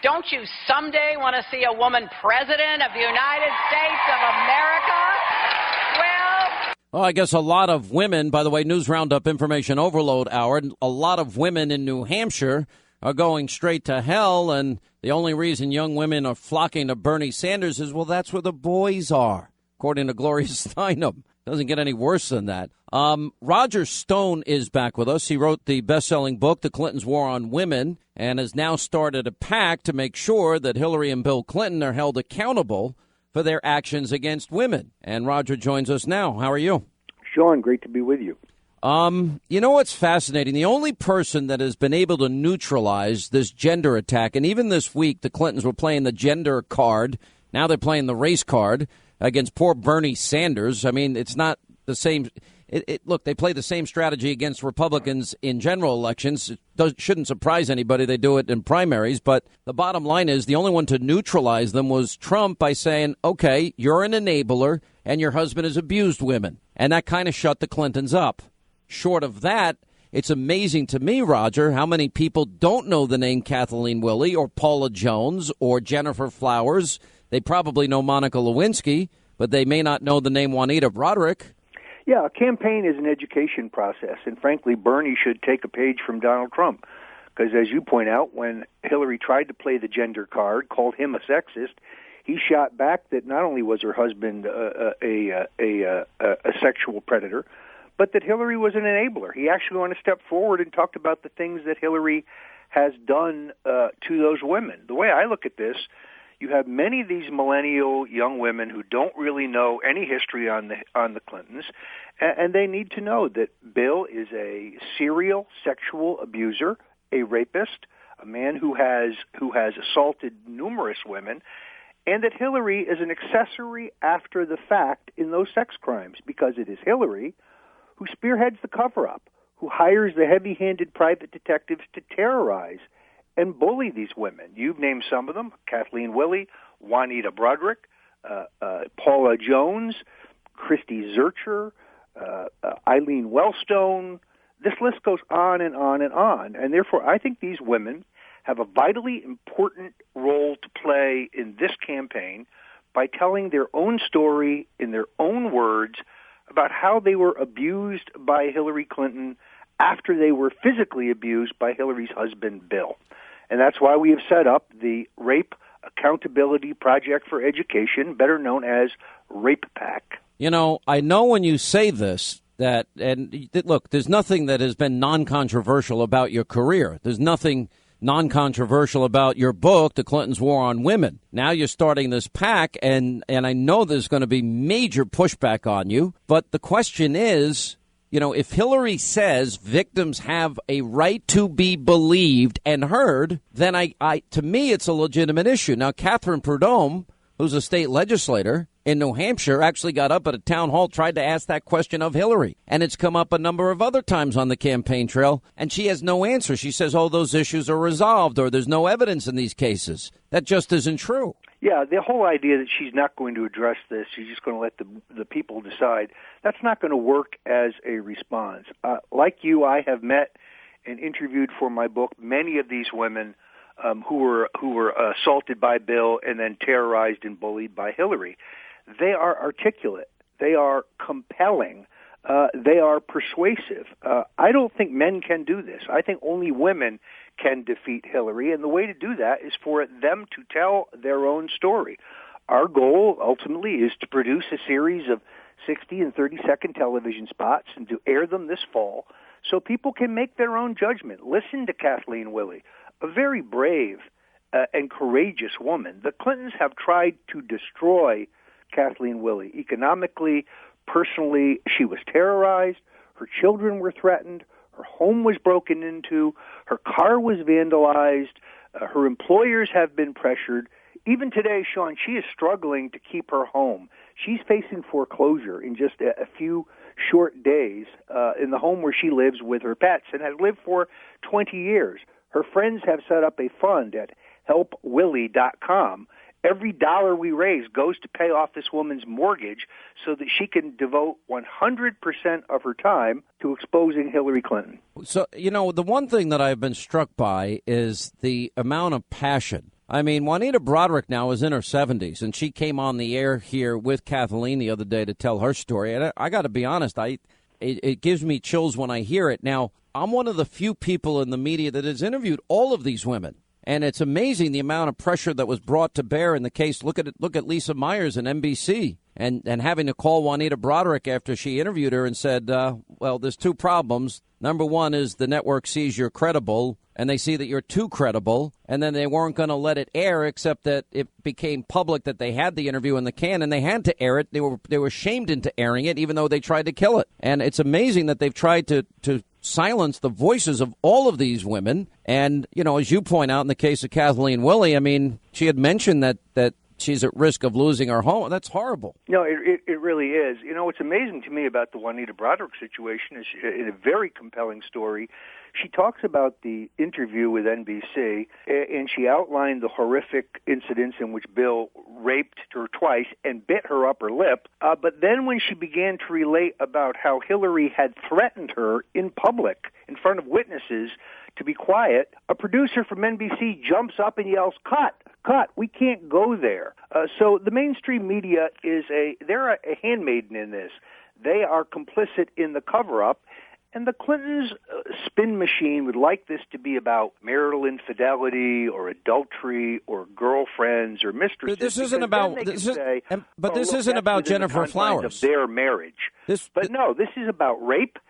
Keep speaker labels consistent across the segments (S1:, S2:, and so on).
S1: Don't you someday want to see a woman president of the United States of America?
S2: Well, I guess a lot of women, by the way, News Roundup Information Overload Hour, a lot of women in New Hampshire are going straight to hell, and the only reason young women are flocking to Bernie Sanders is, well, that's where the boys are, according to Gloria Steinem. Doesn't get any worse than that. Roger Stone is back with us. He wrote the best-selling book, The Clintons' War on Women, and has now started a PAC to make sure that Hillary and Bill Clinton are held accountable for their actions against women. And Roger joins us now. How are you?
S3: Sean, great to be with you.
S2: You know what's fascinating? The only person that has been able to neutralize this gender attack, and even this week the Clintons were playing the gender card. Now they're playing the race card against poor Bernie Sanders. I mean, it's not the same. Look, they play the same strategy against Republicans in general elections. It shouldn't surprise anybody. They do it in primaries. But the bottom line is the only one to neutralize them was Trump by saying, OK, you're an enabler and your husband has abused women. And that kind of shut the Clintons up. Short of that, it's amazing to me, Roger, how many people don't know the name Kathleen Willey or Paula Jones or Jennifer Flowers. They probably know Monica Lewinsky, but they may not know the name Juanita Broderick.
S3: Yeah, a campaign is an education process, and frankly, Bernie should take a page from Donald Trump. Because as you point out, when Hillary tried to play the gender card, called him a sexist, he shot back that not only was her husband a sexual predator, but that Hillary was an enabler. He actually went a step forward and talked about the things that Hillary has done to those women. The way I look at this, you have many of these millennial young women who don't really know any history on the Clintons, and they need to know that Bill is a serial sexual abuser, a rapist, a man who has assaulted numerous women, and that Hillary is an accessory after the fact in those sex crimes, because it is Hillary who spearheads the cover-up, who hires the heavy-handed private detectives to terrorize and bully these women. You've named some of them: Kathleen Willey, Juanita Broderick, Paula Jones, Christy Zurcher, Eileen Wellstone. This list goes on and on and on. And therefore, I think these women have a vitally important role to play in this campaign by telling their own story in their own words about how they were abused by Hillary Clinton after they were physically abused by Hillary's husband, Bill. And that's why we have set up the Rape Accountability Project for Education, better known as RAPE PAC.
S2: You know, I know when you say this that, and look, there's nothing that has been non-controversial about your career. There's nothing non-controversial about your book, The Clintons' War on Women. Now you're starting this PAC, and I know there's going to be major pushback on you. But the question is, you know, if Hillary says victims have a right to be believed and heard, then to me, it's a legitimate issue. Now, Catherine Prudhomme, who's a state legislator in New Hampshire, actually got up at a town hall, tried to ask that question of Hillary. And it's come up a number of other times on the campaign trail, and she has no answer. She says, oh, those issues are resolved, or there's no evidence in these cases. That just isn't true.
S3: Yeah, the whole idea that she's not going to address this, she's just going to let the people decide, that's not going to work as a response. Like you, I have met and interviewed for my book many of these women who were assaulted by Bill and then terrorized and bullied by Hillary. They are articulate. They are compelling. They are persuasive. I don't think men can do this. I think only women can defeat Hillary, and the way to do that is for them to tell their own story. Our goal, ultimately, is to produce a series of 60 and 30-second television spots and to air them this fall so people can make their own judgment. Listen to Kathleen Willey, a very brave and courageous woman. The Clintons have tried to destroy Kathleen Willey economically, personally. She was terrorized. Her children were threatened. Her home was broken into. Her car was vandalized. Her employers have been pressured. Even today, Sean, she is struggling to keep her home. She's facing foreclosure in just a few short days in the home where she lives with her pets and has lived for 20 years. Her friends have set up a fund at helpwilly.com. Every dollar we raise goes to pay off this woman's mortgage so that she can devote 100% of her time to exposing Hillary Clinton.
S2: So, you know, the one thing that I've been struck by is the amount of passion I mean, Juanita Broderick now is in her 70s, and she came on the air here with Kathleen the other day to tell her story. And I got to be honest, it gives me chills when I hear it. Now, I'm one of the few people in the media that has interviewed all of these women. And it's amazing the amount of pressure that was brought to bear in the case. Look at Lisa Myers and NBC and having to call Juanita Broderick after she interviewed her and said, well, there's two problems. Number one is the network sees you're credible and they see that you're too credible. And then they weren't going to let it air, except that it became public that they had the interview in the can and they had to air it. They were shamed into airing it, even though they tried to kill it. And it's amazing that they've tried to silence the voices of all of these women. And, you know, as you point out in the case of Kathleen Willey, I mean, she had mentioned that she's at risk of losing her home. That's horrible.
S3: No, it really is. You know, what's amazing to me about the Juanita Broderick situation is in a very compelling story. She talks about the interview with NBC, and she outlined the horrific incidents in which Bill raped her twice and bit her upper lip. But then when she began to relate about how Hillary had threatened her in public, in front of witnesses, to be quiet, a producer from NBC jumps up and yells, "Cut, we can't go there." So the mainstream media they're a handmaiden in this. They are complicit in the cover-up. And the Clintons' spin machine would like this to be about marital infidelity or adultery or girlfriends or mistresses.
S2: This isn't about. This isn't about Jennifer Flowers.
S3: Of their marriage. No, this is about rape,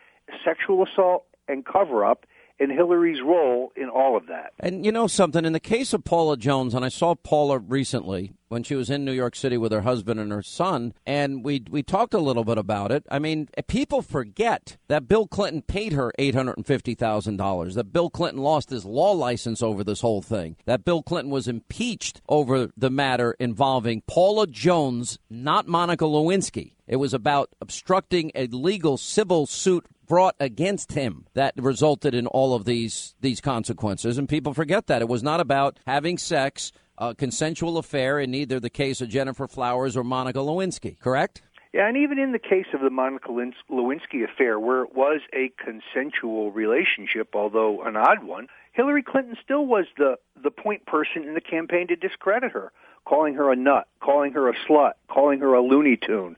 S3: sexual assault, and cover-up, and Hillary's role in all of that.
S2: And you know something, in the case of Paula Jones, and I saw Paula recently when she was in New York City with her husband and her son, and we talked a little bit about it. I mean, people forget that Bill Clinton paid her $850,000, that Bill Clinton lost his law license over this whole thing, that Bill Clinton was impeached over the matter involving Paula Jones, not Monica Lewinsky. It was about obstructing a legal civil suit brought against him that resulted in all of these consequences. And people forget that. It was not about having sex, a consensual affair in either the case of Jennifer Flowers or Monica Lewinsky, correct?
S3: Yeah, and even in the case of the Monica Lewinsky affair, where it was a consensual relationship, although an odd one, Hillary Clinton still was the point person in the campaign to discredit her, calling her a nut, calling her a slut, calling her a Looney Tune.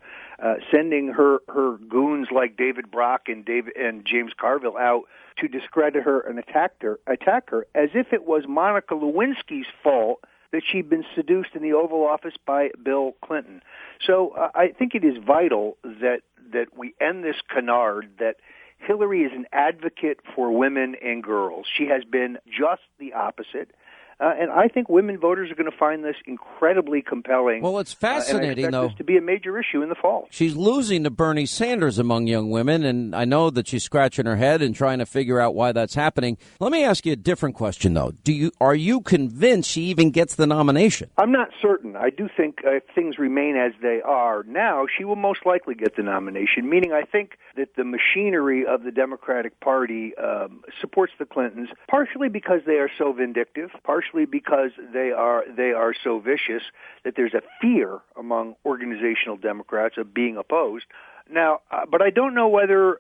S3: Sending her goons like David Brock and James Carville out to discredit her and attack her, as if it was Monica Lewinsky's fault that she'd been seduced in the Oval Office by Bill Clinton. So I think it is vital that we end this canard that Hillary is an advocate for women and girls. She has been just the opposite. And I think women voters are going to find this incredibly compelling.
S2: Well, it's fascinating,
S3: and I expect
S2: though.
S3: this to be a major issue in the fall.
S2: She's losing to Bernie Sanders among young women, and I know that she's scratching her head and trying to figure out why that's happening. Let me ask you a different question, though. Are you convinced she even gets the nomination?
S3: I'm not certain. I do think if things remain as they are now, she will most likely get the nomination, meaning I think that the machinery of the Democratic Party supports the Clintons, partially because they are so vindictive, partially because they are so vicious that there's a fear among organizational Democrats of being opposed. Now, but I don't know whether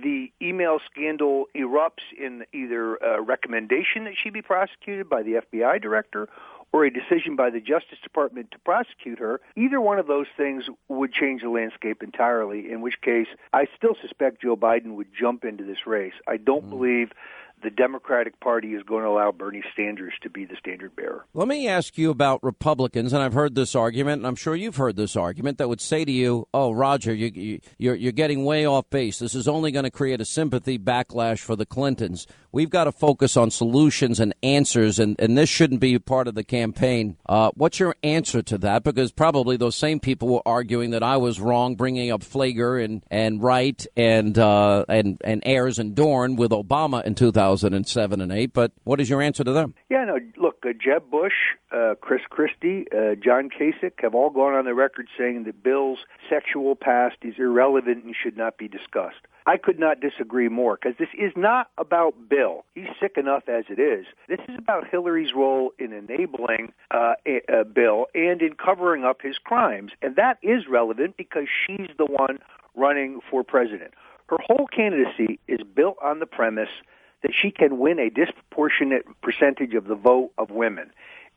S3: the email scandal erupts in either a recommendation that she be prosecuted by the FBI director or a decision by the Justice Department to prosecute her. Either one of those things would change the landscape entirely, in which case I still suspect Joe Biden would jump into this race. I don't believe the Democratic Party is going to allow Bernie Sanders to be the standard bearer.
S2: Let me ask you about Republicans, and I've heard this argument, and I'm sure you've heard this argument, that would say to you, oh, Roger, you're getting way off base. This is only going to create a sympathy backlash for the Clintons. We've got to focus on solutions and answers, and this shouldn't be part of the campaign. What's your answer to that? Because probably those same people were arguing that I was wrong, bringing up Flager and Wright and Ayers and Dorn with Obama in 2007 and 8. But what is your answer to them?
S3: Yeah, no, look, Jeb Bush, Chris Christie, John Kasich have all gone on the record saying that Bill's sexual past is irrelevant and should not be discussed. I could not disagree more, because this is not about Bill. He's sick enough as it is. This is about Hillary's role in enabling Bill and in covering up his crimes. And that is relevant because she's the one running for president. Her whole candidacy is built on the premise that she can win a disproportionate percentage of the vote of women.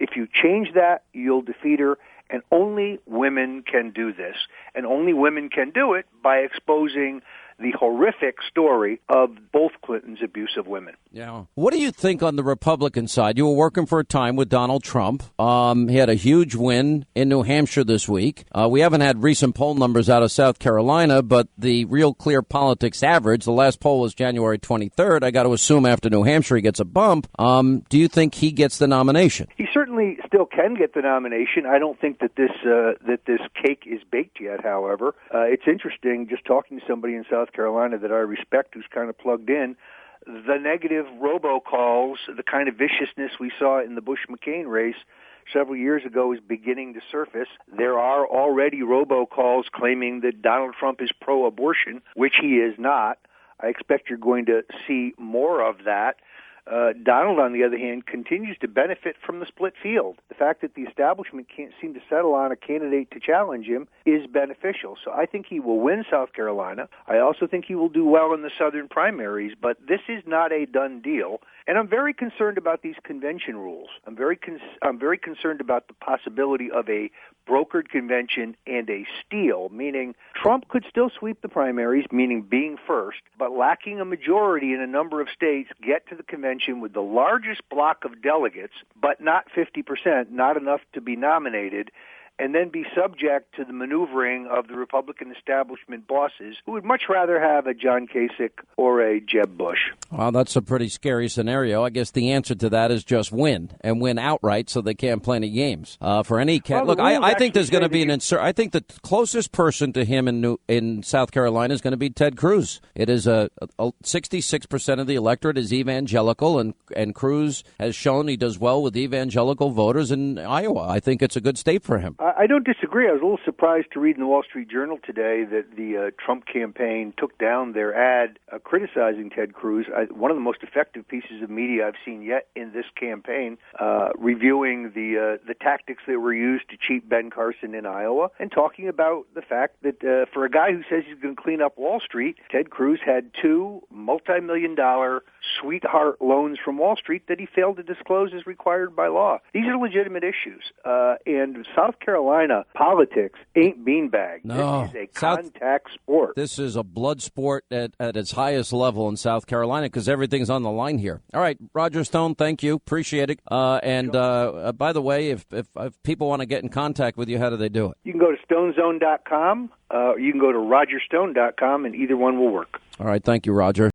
S3: If you change that, you'll defeat her. And only women can do this. And only women can do it by exposing the horrific story of both Clintons' abuse of women.
S2: Yeah. What do you think on the Republican side? You were working for a time with Donald Trump. He had a huge win in New Hampshire this week. We haven't had recent poll numbers out of South Carolina, but the Real Clear Politics average, the last poll was January 23rd. I got to assume after New Hampshire he gets a bump. Do you think he gets the nomination?
S3: He certainly still can get the nomination. I don't think that this cake is baked yet, however. It's interesting, just talking to somebody in South Carolina that I respect who's kind of plugged in, the negative robocalls, the kind of viciousness we saw in the Bush-McCain race several years ago is beginning to surface. There are already robocalls claiming that Donald Trump is pro-abortion, which he is not. I expect you're going to see more of that. Donald, on the other hand, continues to benefit from the split field. The fact that the establishment can't seem to settle on a candidate to challenge him is beneficial. So I think he will win South Carolina. I also think he will do well in the southern primaries, but this is not a done deal. And I'm very concerned about these convention rules. I'm very concerned about the possibility of a brokered convention and a steal, meaning Trump could still sweep the primaries, meaning being first, but lacking a majority in a number of states, get to the convention with the largest block of delegates, but not 50%, not enough to be nominated, and then be subject to the maneuvering of the Republican establishment bosses who would much rather have a John Kasich or a Jeb Bush.
S2: Well, that's a pretty scary scenario. I guess the answer to that is just win, and win outright so they can't play any games. For any cat, look, I think there's going to be an I think the closest person to him in South Carolina is going to be Ted Cruz. It is 66% of the electorate is evangelical, and Cruz has shown he does well with evangelical voters in Iowa. I think it's a good state for him.
S3: I don't disagree. I was a little surprised to read in the Wall Street Journal today that the Trump campaign took down their ad criticizing Ted Cruz. One of the most effective pieces of media I've seen yet in this campaign, reviewing the tactics that were used to cheat Ben Carson in Iowa, and talking about the fact that for a guy who says he's going to clean up Wall Street, Ted Cruz had two multi-million-dollar sweetheart loans from Wall Street that he failed to disclose as required by law. These are legitimate issues. And South Carolina politics ain't beanbag.
S2: No.
S3: This is a contact sport.
S2: This is a blood sport at its highest level in South Carolina because everything's on the line here. All right, Roger Stone, thank you. Appreciate it. By the way, if people want to get in contact with you, how do they do it?
S3: You can go to stonezone.com. You can go to rogerstone.com, and either one will work.
S2: All right, thank you, Roger.